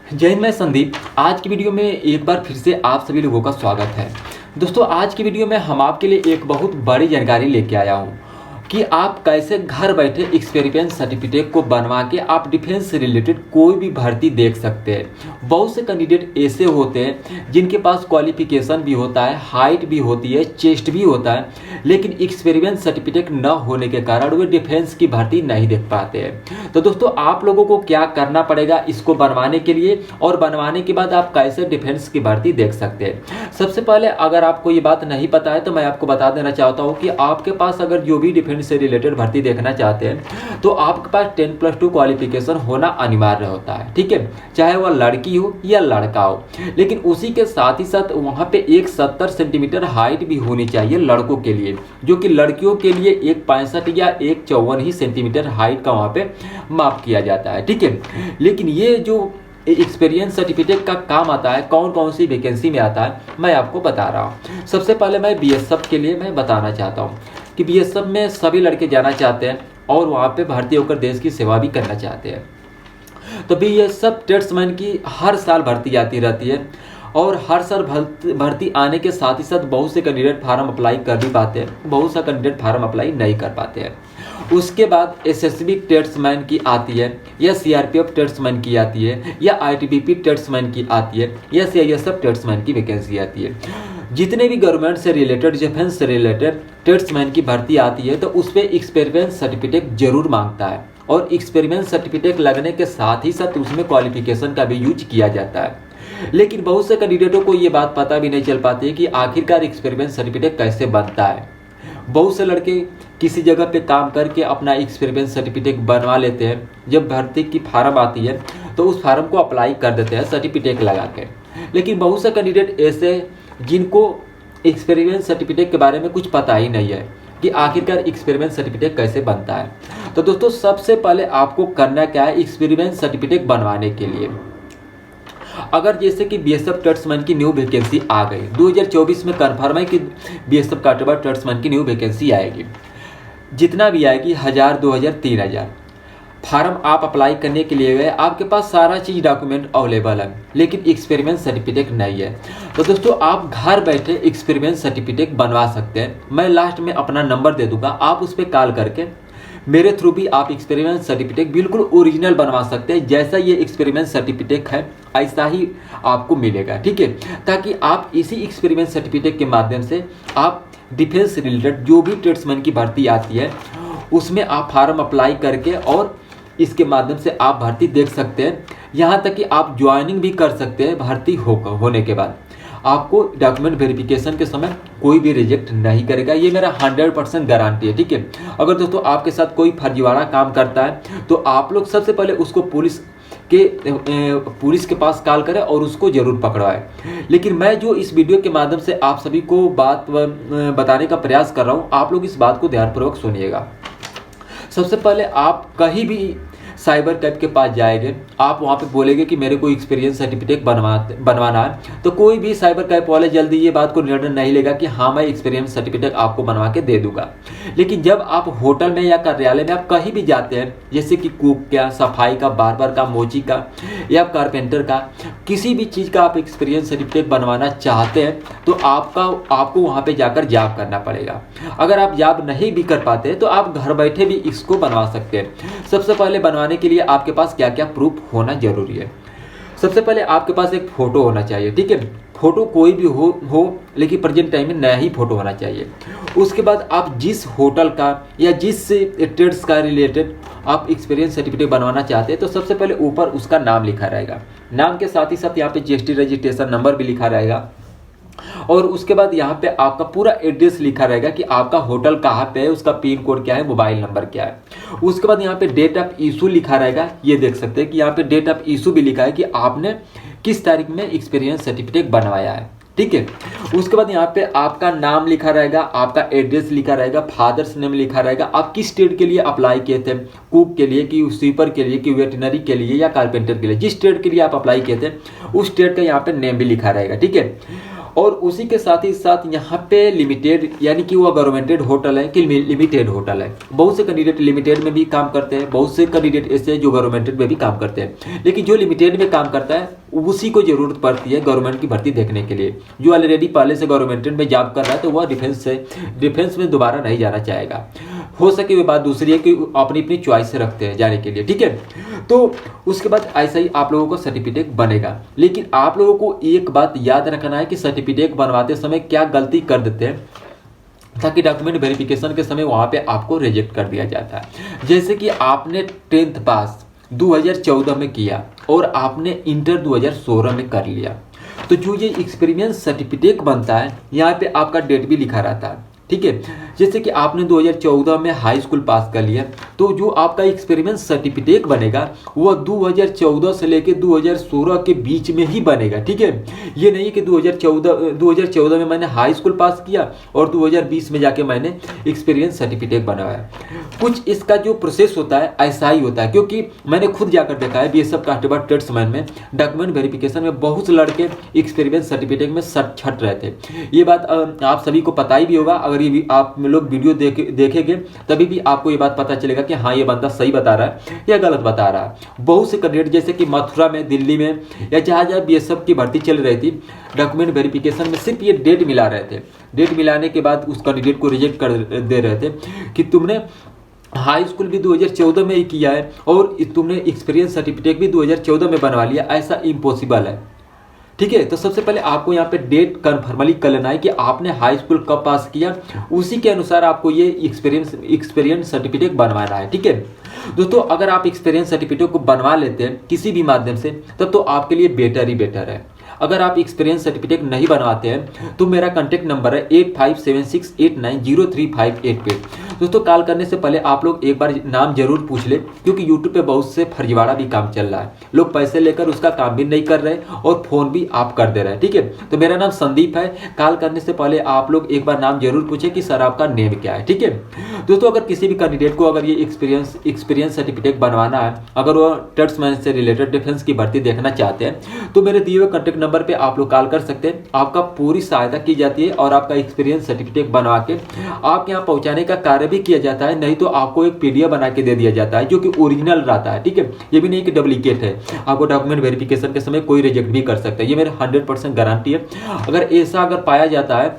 जय हिंद, मैं संदीप। आज की वीडियो में एक बार फिर से आप सभी लोगों का स्वागत है। दोस्तों, आज की वीडियो में हम आपके लिए एक बहुत बड़ी जानकारी लेके आया हूँ कि आप कैसे घर बैठे एक्सपीरियंस सर्टिफिकेट को बनवा के आप डिफेंस से रिलेटेड कोई भी भर्ती देख सकते हैं। बहुत से कैंडिडेट ऐसे होते हैं जिनके पास क्वालिफिकेशन भी होता है, हाइट भी होती है, चेस्ट भी होता है, लेकिन एक्सपीरियंस सर्टिफिकेट न होने के कारण वे डिफेंस की भर्ती नहीं देख पाते हैं। तो दोस्तों, आप लोगों को क्या करना पड़ेगा इसको बनवाने के लिए, और बनवाने के बाद आप कैसे डिफेंस की भर्ती देख सकते हैं। सबसे पहले, अगर आपको ये बात नहीं पता है तो मैं आपको बता देना चाहता हूँ कि आपके पास अगर जो भी डिफेंस से रिलेटेड भर्ती देखना चाहते हैं तो आपके पास 10+2 क्वालिफिकेशन होना अनिवार्य होता है। ठीक है, चाहे वह लड़की हो या लड़का हो, लेकिन उसी के साथ ही साथ वहाँ पे एक 70 सेंटीमीटर हाइट भी होनी चाहिए लड़कों के लिए, जो कि लड़कियों के लिए 1.65 या 1.54 ही सेंटीमीटर हाइट का वहाँ पे माप किया जाता है। ठीक है, लेकिन ये जो एक्सपीरियंस सर्टिफिकेट का काम आता है, कौन कौन सी वैकेंसी में आता है, मैं आपको बता रहा हूँ। सबसे पहले मैं बीएसएफ के लिए मैं बताना चाहता हूँ कि बीएसएफ में सभी लड़के जाना चाहते हैं और वहाँ पे भर्ती होकर देश की सेवा भी करना चाहते हैं। तो बीएसएफ ट्रेड्समैन की हर साल भर्ती आती रहती है, और हर साल भर्ती आने के साथ ही साथ बहुत से कैंडिडेट फार्म अप्लाई कर भी पाते हैं, बहुत सा कैंडिडेट फार्म अप्लाई नहीं कर पाते हैं। उसके बाद एसएसबी ट्रेड्समैन की आती है, या सीआरपीएफ ट्रेड्समैन की आती है, या आईटीबीपी ट्रेड्समैन की आती है, या सीआईएसएफ ट्रेड्समैन की वैकेंसी आती है। जितने भी गवर्नमेंट से रिलेटेड, डिफेंस से रिलेटेड ट्रेड्समैन की भर्ती आती है तो उस पर एक्सपीरियंस सर्टिफिकेट जरूर मांगता है, और एक्सपीरियंस सर्टिफिकेट लगने के साथ ही साथ उसमें क्वालिफिकेशन का भी यूज किया जाता है। लेकिन बहुत से कैंडिडेटों को ये बात पता भी नहीं चल पाती है कि आखिरकार एक्सपीरियंस सर्टिफिकेट कैसे बनता है। बहुत से लड़के किसी जगह पे काम करके अपना एक्सपीरियंस सर्टिफिकेट बनवा लेते हैं, जब भर्ती की फार्म आती है तो उस फार्म को अप्लाई कर देते हैं सर्टिफिकेट लगा के। लेकिन बहुत से कैंडिडेट ऐसे जिनको एक्सपीरियंस सर्टिफिकेट के बारे में कुछ पता ही नहीं है कि आखिरकार एक्सपीरियंस सर्टिफिकेट कैसे बनता है। तो दोस्तों, सबसे पहले आपको करना क्या है एक्सपीरियंस सर्टिफिकेट बनवाने के लिए। अगर जैसे कि बीएसएफ ट्रेड्समैन की न्यू वैकेंसी आ गई 2024 में, कन्फर्म है कि बीएसएफ काटवा ट्रेड्समैन की न्यू वैकेंसी आएगी। जितना भी आएगी 1000, 2000, 3000 फार्म आप अप्लाई करने के लिए गए, आपके पास सारा चीज़ डॉक्यूमेंट अवेलेबल है, लेकिन एक्सपीरियंस सर्टिफिकेट नहीं है। तो दोस्तों, आप घर बैठे एक्सपीरियंस सर्टिफिकेट बनवा सकते हैं। मैं लास्ट में अपना नंबर दे दूंगा, आप उस पर कॉल करके मेरे थ्रू भी आप एक्सपीरियंस सर्टिफिकेट बिल्कुल ओरिजिनल बनवा सकते हैं। जैसा ये एक्सपीरियंस सर्टिफिकेट है ऐसा ही आपको मिलेगा। ठीक है, ताकि आप इसी एक्सपीरियंस सर्टिफिकेट के माध्यम से आप डिफेंस रिलेटेड जो भी ट्रेड्समैन की भर्ती आती है उसमें आप फार्म अप्लाई करके और इसके माध्यम से आप भर्ती देख सकते हैं। यहाँ तक कि आप ज्वाइनिंग भी कर सकते हैं भर्ती होने के बाद। आपको डॉक्यूमेंट वेरिफिकेशन के समय कोई भी रिजेक्ट नहीं करेगा, ये मेरा 100% गारंटी है। ठीक है, अगर दोस्तों आपके साथ कोई फर्जीवाड़ा काम करता है तो आप लोग सबसे पहले उसको पुलिस के पास कॉल करें और उसको जरूर पकड़वाएं। लेकिन मैं जो इस वीडियो के माध्यम से आप सभी को बात बताने का प्रयास कर रहा हूँ, आप लोग इस बात को ध्यानपूर्वक सुनिएगा। सबसे पहले आप कहीं भी साइबर कैफ के पास जाएंगे, आप वहाँ पे बोलेंगे कि मेरे को एक्सपीरियंस सर्टिफिकेट बनवाना है, तो कोई भी साइबर कैफ वाले जल्दी ये बात को निर्णय नहीं लेगा कि हाँ मैं एक्सपीरियंस सर्टिफिकेट आपको बनवा के दे दूंगा। लेकिन जब आप होटल में या कार्यालय में आप कहीं भी जाते हैं, जैसे कि कुक का, सफाई का, बार्बर का, मोची का या कारपेंटर का, किसी भी चीज़ का आप एक्सपीरियंस सर्टिफिकेट बनवाना चाहते हैं तो आपको वहाँ पर जाकर जॉब करना पड़ेगा। अगर आप जॉब नहीं भी कर पाते तो आप घर बैठे भी इसको बनवा सकते हैं। सबसे पहले बनवाने के लिए आपके पास क्या क्या प्रूफ होना जरूरी है। सबसे पहले आपके पास एक फोटो होना चाहिए। ठीक है, फोटो कोई भी हो लेकिन प्रेजेंट टाइम में नया ही फोटो होना चाहिए। उसके बाद आप जिस होटल का या जिस ट्रेड्स का रिलेटेड आप एक्सपीरियंस सर्टिफिकेट बनवाना चाहते हैं तो सबसे पहले ऊपर उसका नाम लिखा रहेगा, नाम के साथ ही साथ यहाँ पे जीएसटी रजिस्ट्रेशन नंबर भी लिखा रहेगा, और उसके बाद यहाँ पे आपका पूरा एड्रेस लिखा रहेगा कि आपका होटल कहाँ पे है, उसका पिन कोड क्या है, मोबाइल नंबर क्या है। उसके बाद यहाँ पे डेट ऑफ इशू लिखा रहेगा, ये देख सकते हैं कि यहाँ पे डेट ऑफ इशू भी लिखा है कि आपने किस तारीख में एक्सपीरियंस सर्टिफिकेट बनवाया है। ठीक है, उसके बाद यहाँ पे आपका नाम लिखा रहेगा, आपका एड्रेस लिखा रहेगा, फादर्स नेम लिखा रहेगा, आप किस ट्रेड के लिए अप्लाई किए थे, कुक के लिए कि स्वीपर के लिए कि वेटनरी के लिए या कारपेंटर के लिए, जिस ट्रेड के लिए आप अप्लाई किए थे उस ट्रेड का यहाँ पे नेम भी लिखा रहेगा। ठीक है, और उसी के साथ ही साथ यहाँ पे लिमिटेड यानी कि वो गवर्नमेंटेड होटल है कि लिमिटेड होटल है। बहुत से कैंडिडेट लिमिटेड में भी काम करते हैं, बहुत से कैंडिडेट ऐसे जो गवर्नमेंटेड में भी काम करते हैं, लेकिन जो लिमिटेड में काम करता है उसी को जरूरत पड़ती है गवर्नमेंट की भर्ती देखने के लिए। जो ऑलरेडी पहले से गवर्नमेंटेड में जॉब कर रहा है तो वह डिफेंस में दोबारा नहीं जाना चाहेगा। हो सके वो बात दूसरी है कि अपनी अपनी चॉइस से रखते हैं जाने के लिए, ठीक है। तो उसके बाद ऐसा ही आप लोगों को सर्टिफिकेट बनेगा, लेकिन आप लोगों को एक बात याद रखना है कि सर्टिफिकेट बनवाते समय क्या गलती कर देते हैं ताकि डॉक्यूमेंट वेरिफिकेशन के समय वहाँ पे आपको रिजेक्ट कर दिया जाता है। जैसे कि आपने 10th पास 2014 में किया और आपने इंटर 2016 में कर लिया, तो जो ये एक्सपीरियंस सर्टिफिकेट बनता है यहाँ पे आपका डेट भी लिखा रहता है, ठीक है। जैसे कि आपने 2014 में हाई स्कूल पास कर लिया तो जो आपका एक्सपीरियंस सर्टिफिकेट बनेगा वह 2014 से लेकर 2016 के बीच में ही बनेगा, ठीक है। ये नहीं कि 2014 में मैंने हाई स्कूल पास किया और 2020 में जाके मैंने एक्सपीरियंस सर्टिफिकेट बनवाया। कुछ इसका जो प्रोसेस होता है ऐसा ही होता है, क्योंकि मैंने खुद जाकर देखा है BSF कांस्टेबल ट्रेड्समैन में डॉक्यूमेंट वेरिफिकेशन में बहुत से लड़के एक्सपीरियंस सर्टिफिकेट में छट रहे थे। ये बात आप सभी को पता ही भी होगा। अगर ये भी आप लोग वीडियो देखेंगे तभी भी आपको ये बात पता चलेगा कि हाँ ये बंदा सही बता रहा है या गलत बता रहा है। बहुत से कैंडिडेट जैसे कि मथुरा में, दिल्ली में या जहाँ जहाँ BSF की भर्ती चल रही थी, डॉक्यूमेंट वेरिफिकेशन में सिर्फ ये डेट मिला रहे थे। डेट मिलाने के बाद उस कैंडिडेट को रिजेक्ट कर दे रहे थे कि तुमने हाई स्कूल भी 2014 में ही किया है और तुमने एक्सपीरियंस सर्टिफिकेट भी 2014 में बनवा लिया, ऐसा इम्पॉसिबल है, ठीक है। तो सबसे पहले आपको यहाँ पे डेट कन्फर्मली कर लेना है कि आपने हाई स्कूल कब पास किया, उसी के अनुसार आपको ये एक्सपीरियंस सर्टिफिकेट बनवाना है, ठीक है। दोस्तों अगर आप एक्सपीरियंस सर्टिफिकेट को बनवा लेते हैं किसी भी माध्यम से तब तो आपके लिए बेटर ही बेटर है। अगर आप एक्सपीरियंस सर्टिफिकेट नहीं बनवाते हैं तो मेरा कॉन्टैक्ट नंबर है 8576890358 पे। दोस्तों कॉल करने से पहले आप लोग एक बार नाम जरूर पूछ ले, क्योंकि यूट्यूब पे बहुत से फर्जीवाड़ा भी काम चल रहा है। लोग पैसे लेकर उसका काम भी नहीं कर रहे और फोन भी आप कर दे रहे हैं, ठीक है। तो मेरा नाम संदीप है। कॉल करने से पहले आप लोग एक बार नाम जरूर पूछे कि सर आपका नेम क्या है, ठीक है। दोस्तों अगर किसी भी कैंडिडेट को अगर ये एक्सपीरियंस सर्टिफिकेट बनवाना है, अगर वो ट्रेड्समैन से रिलेटेड डिफेंस की भर्ती देखना चाहते हैं तो मेरे दिए हुए कॉन्टैक्ट नंबर पे आप लोग कॉल कर सकते हैं। आपका पूरी सहायता की जाती है और आपका एक्सपीरियंस सर्टिफिकेट बनवा के आपके यहाँ पहुंचाने का कार्य भी किया जाता है। नहीं तो आपको एक PDF बना के दे दिया जाता है जो कि ओरिजिनल रहता है, ठीक है। ये भी नहीं कि डुप्लीकेट है। आपको डॉक्यूमेंट वेरिफिकेशन के समय कोई रिजेक्ट भी कर सकता है, ये मेरे 100% गारंटी है। अगर पाया जाता है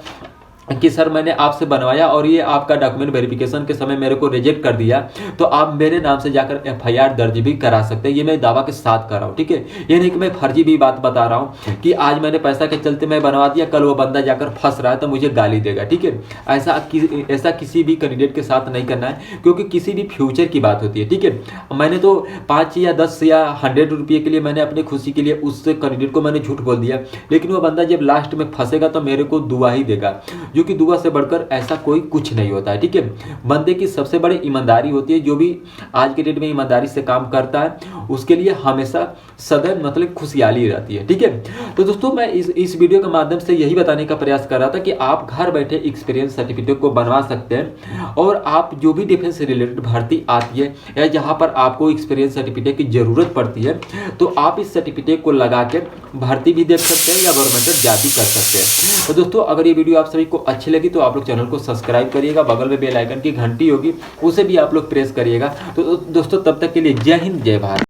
कि सर मैंने आपसे बनवाया और ये आपका डॉक्यूमेंट वेरिफिकेशन के समय मेरे को रिजेक्ट कर दिया, तो आप मेरे नाम से जाकर FIR दर्ज भी करा सकते हैं। ये मैं दावा के साथ कर रहा हूँ, ठीक है। ये नहीं कि मैं फर्जी भी बात बता रहा हूँ कि आज मैंने पैसा के चलते मैं बनवा दिया, कल वो बंदा जाकर फंस रहा है तो मुझे गाली देगा, ठीक है। ऐसा किसी भी कैंडिडेट के साथ नहीं करना है, क्योंकि किसी भी फ्यूचर की बात होती है, ठीक है। मैंने तो 5 या 10 या 100 रुपये के लिए मैंने अपनी खुशी के लिए उस कैंडिडेट को मैंने झूठ बोल दिया, लेकिन वो बंदा जब लास्ट में फंसेगा तो मेरे को दुआ ही देगा, जो कि दुआ से बढ़कर ऐसा कोई कुछ नहीं होता है, ठीक है। बंदे की सबसे बड़ी ईमानदारी होती है। जो भी आज के डेट में ईमानदारी से काम करता है उसके लिए हमेशा सदैव मतलब खुशहाली रहती है, ठीक है। तो दोस्तों मैं इस वीडियो के माध्यम से यही बताने का प्रयास कर रहा था कि आप घर बैठे एक्सपीरियंस सर्टिफिकेट को बनवा सकते हैं और आप जो भी डिफेंस से रिलेटेड भर्ती आती है या जहाँ पर आपको एक्सपीरियंस सर्टिफिकेट की जरूरत पड़ती है तो आप इस सर्टिफिकेट को लगा के भर्ती भी देख सकते हैं या गवर्नमेंट जॉब भी कर सकते हैं। तो दोस्तों अगर ये वीडियो आप सभी को अच्छी लगी तो आप लोग चैनल को सब्सक्राइब करिएगा, बगल में बेल आइकन की घंटी होगी उसे भी आप लोग प्रेस करिएगा। तो दोस्तों तब तक के लिए जय हिंद जय भारत।